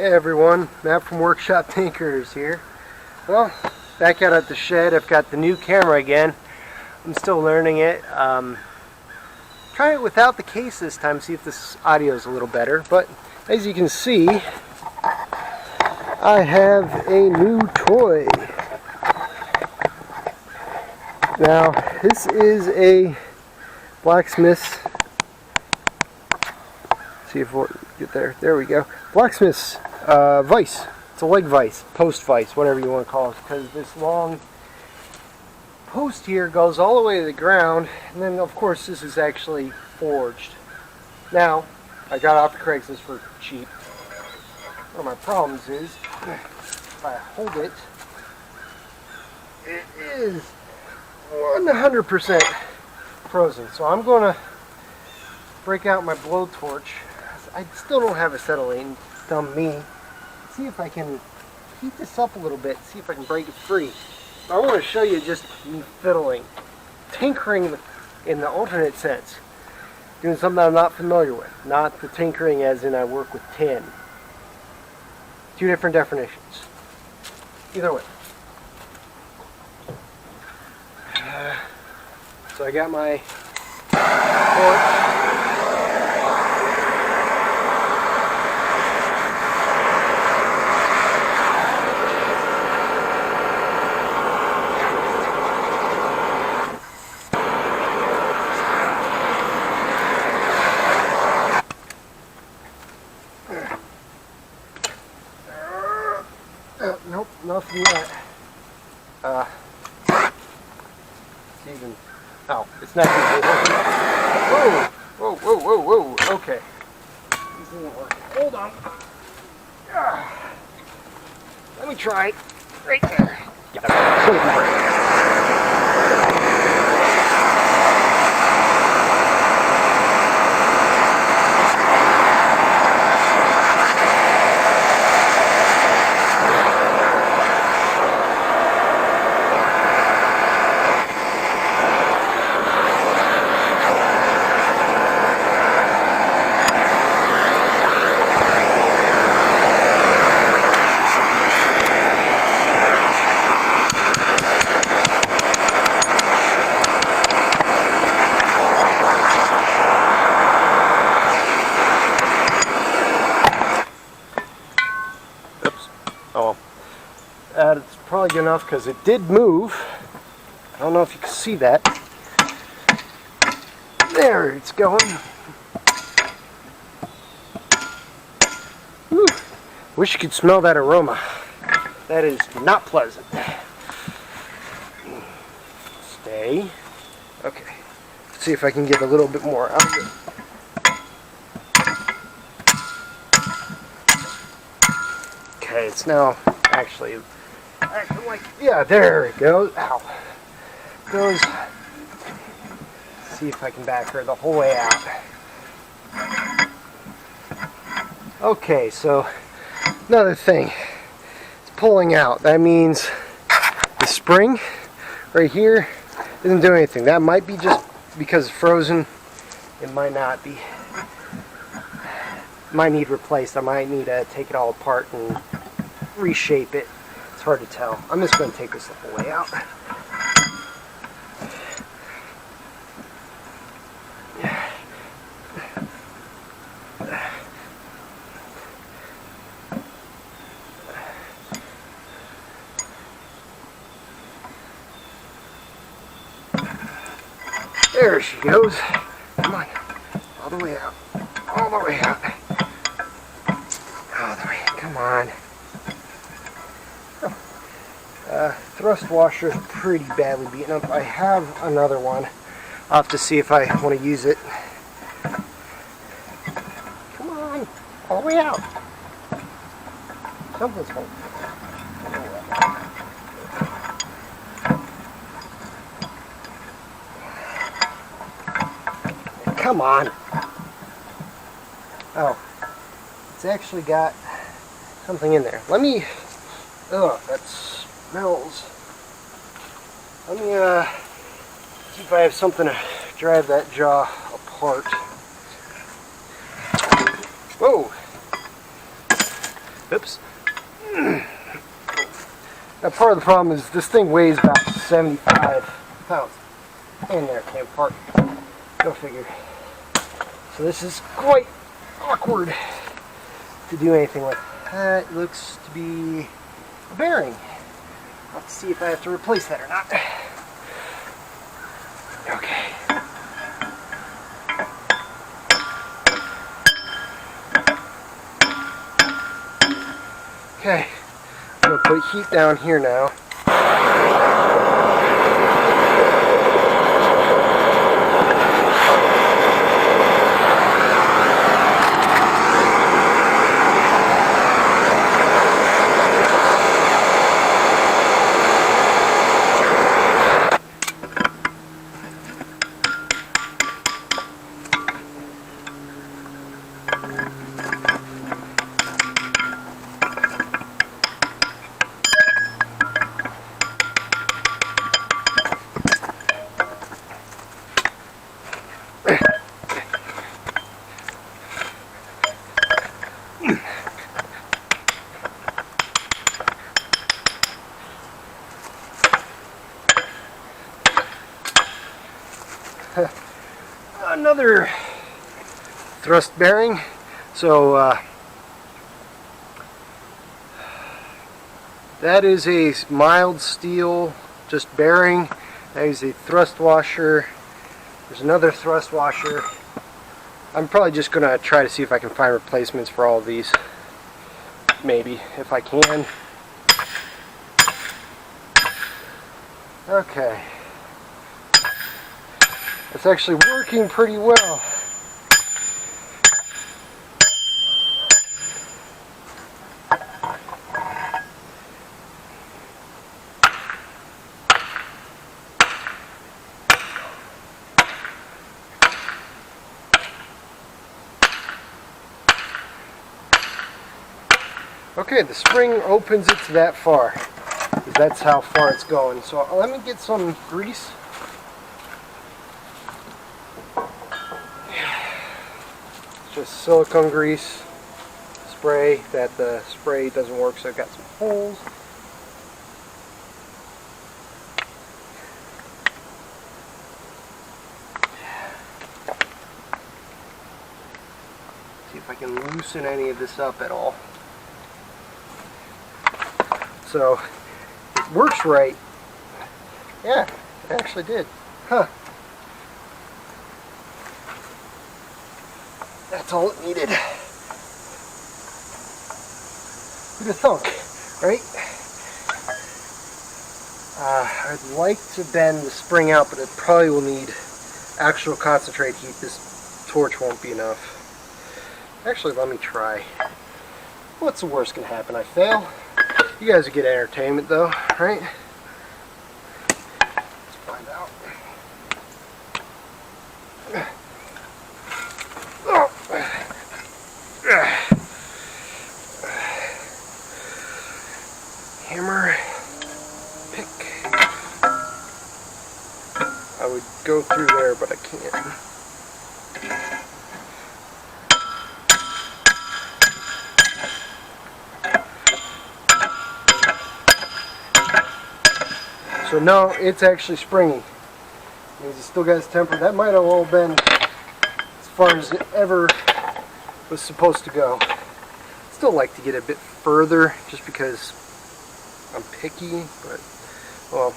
Hey everyone, Matt from Workshop Tinkers here. Well, back out at the shed. I've got the new camera again. I'm still learning it. Try it without the case this time, see if this audio is a little better. But as you can see, I have a new toy. Now, this is a blacksmith's. See if we'll get there. There we go. Blacksmith's vise. It's a leg vise, post vise, whatever you want to call it, because this long post here goes all the way to the ground, and then of course this is actually forged. Now, I got off the Craigslist for cheap. One of my problems is, if I hold it, it is 100% frozen. So I'm going to break out my blowtorch. I still don't have acetylene, dumb me. See if I can heat this up a little bit, see if I can break it free. I want to show you just me fiddling, tinkering in the alternate sense, doing something I'm not familiar with, not the tinkering as in I work with tin. Two different definitions. Either way. So I got my torch. Nope, nothing yet. It's even. Oh, it's not even working. Whoa! Whoa, whoa, whoa, whoa. Okay. This isn't working. Hold on. Let me try it. Right there. Yeah. Oh, it's probably good enough because it did move. I don't know if you can see that. There, it's going. Whew. Wish you could smell that aroma. That is not pleasant. Stay. Okay. Let's see if I can get a little bit more out of it. Okay, it's now actually acting like, yeah, there it goes. Ow. Goes. See if I can back her the whole way out. Okay, so another thing. It's pulling out. That means the spring right here isn't doing anything. That might be just because it's frozen. It might not be. Might need replaced. I might need to take it all apart and reshape it. It's hard to tell. I'm just going to take this the whole way out. There she goes. Come on. All the way out. All the way out. All the way. Come on. Thrust washer is pretty badly beaten up. I have another one. I'll have to see if I want to use it. Come on. All the way out. Something's going. Come on. Oh. It's actually got something in there. Let me... Ugh, that smells. Let me see if I have something to drive that jaw apart. Whoa! Oops. Now part of the problem is this thing weighs about 75 pounds. And there, can't park. Go figure. So this is quite awkward to do anything with. That looks to be a bearing. Let's see if I have to replace that or not. Okay. Okay, I'm going to put heat down here now. Another thrust bearing. So that is a mild steel just bearing. That is a thrust washer. There's another thrust washer. I'm probably just gonna try to see if I can find replacements for all of these. Maybe, if I can. Okay. It's actually working pretty well. Okay, the spring opens it to that far. That's how far it's going. So let me get some grease. Just silicone grease spray. That the spray doesn't work, so I've got some holes. See if I can loosen any of this up at all. So it works right. Yeah, it actually did. Huh. That's all it needed. Who'd have thunk, right? I'd like to bend the spring out, but it probably will need actual concentrate heat. This torch won't be enough. Actually, let me try. What's the worst can happen? I fail. You guys will get entertainment though, right? Let's find out. Hammer, pick. I would go through there, but I can't. So no, it's actually springy. It still got its temper. That might have all been as far as it ever was supposed to go. Still like to get a bit further, just because I'm picky. But well,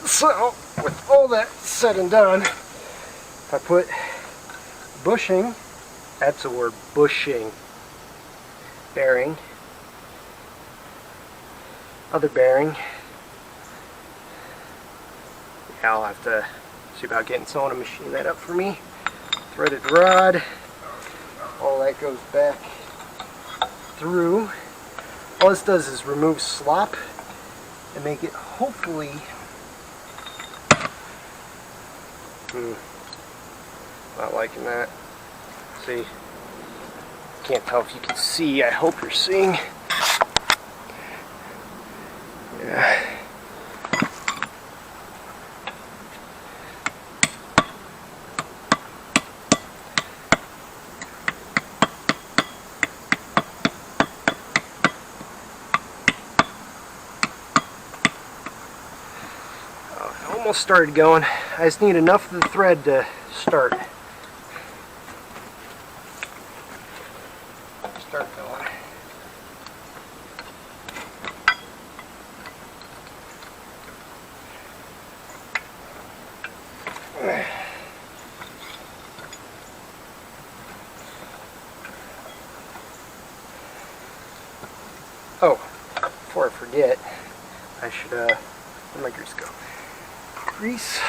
so with all that said and done, if I put bushing, that's the word, bushing, bearing, other bearing. I'll have to see about getting someone to machine that up for me. Threaded rod, all that goes back through. All this does is remove slop and make it hopefully not liking that. See, can't tell if you can see. I hope you're seeing. Yeah. almost started going. I just need enough of the thread to start going. Oh, before I forget, I should, where'd my grease go? Grease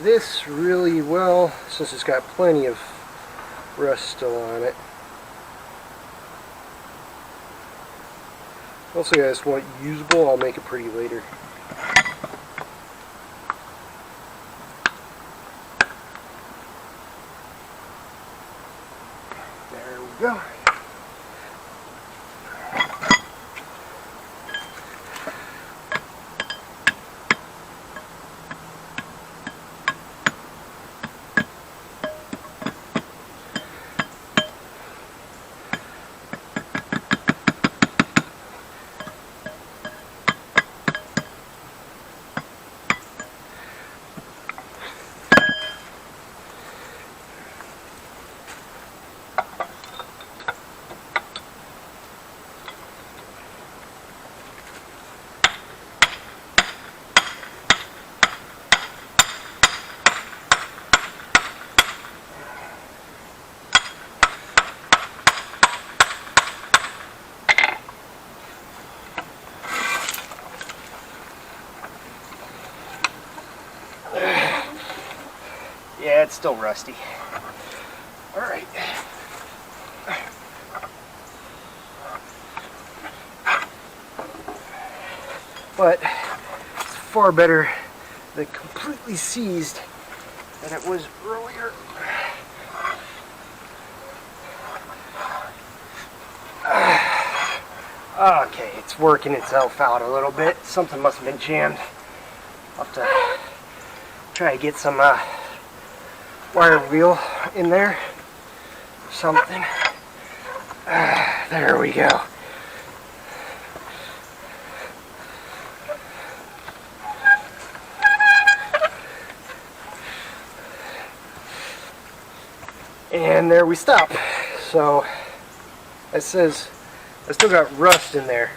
this really well, since it's got plenty of rust still on it. Also, guys, want usable, I'll make it pretty later. There we go. Yeah, it's still rusty. Alright. But it's far better than completely seized than it was earlier. Okay, it's working itself out a little bit. Something must have been jammed. I'll have to try to get some wire wheel in there or something. There we go. And there we stop. So it says I still got rust in there.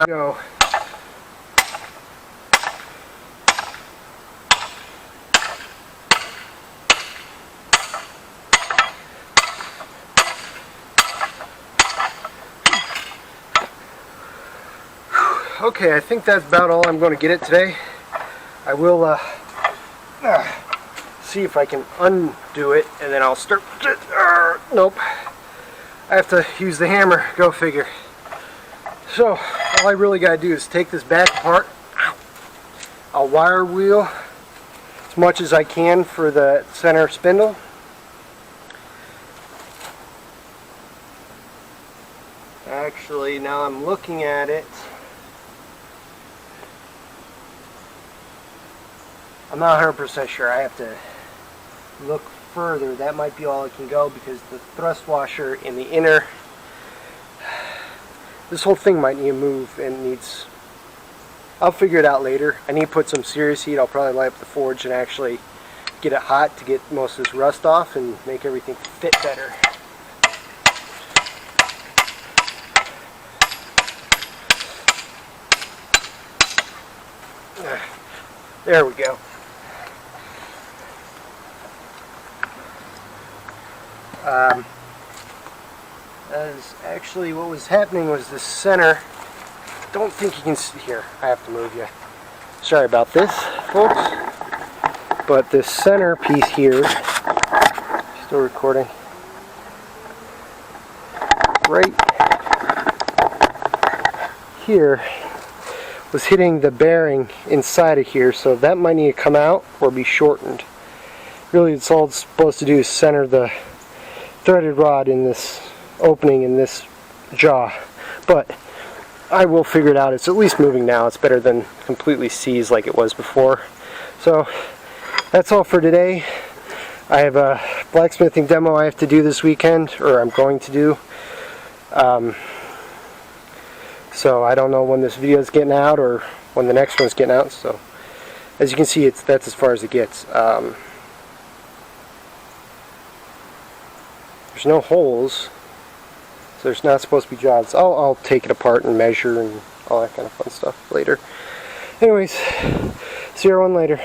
Go. Okay, I think that's about all I'm going to get it today. I will see if I can undo it, and then I'll start. Nope. I have to use the hammer. Go figure. So, all I really got to do is take this back apart. I'll wire wheel as much as I can for the center spindle. Actually, now I'm looking at it, I'm not 100% sure. I have to look further. That might be all it can go because the thrust washer in the inner, this whole thing might need to move and needs, I'll figure it out later. I need to put some serious heat. I'll probably light up the forge and actually get it hot to get most of this rust off and make everything fit better. There we go. As actually what was happening was the center, don't think you can see here, I have to move you. Sorry about this, folks, but this center piece here, still recording, right here was hitting the bearing inside of here, so that might need to come out or be shortened. Really, it's all it's supposed to do is center the threaded rod in this opening in this jaw. But I will figure it out. It's at least moving now. It's better than completely seized like it was before. So that's all for today. I have a blacksmithing demo I have to do this weekend, or I'm going to do. So I don't know when this video is getting out or when the next one's getting out. So as you can see, that's as far as it gets. There's no holes, so there's not supposed to be jobs. I'll take it apart and measure and all that kind of fun stuff later. Anyways, see everyone later.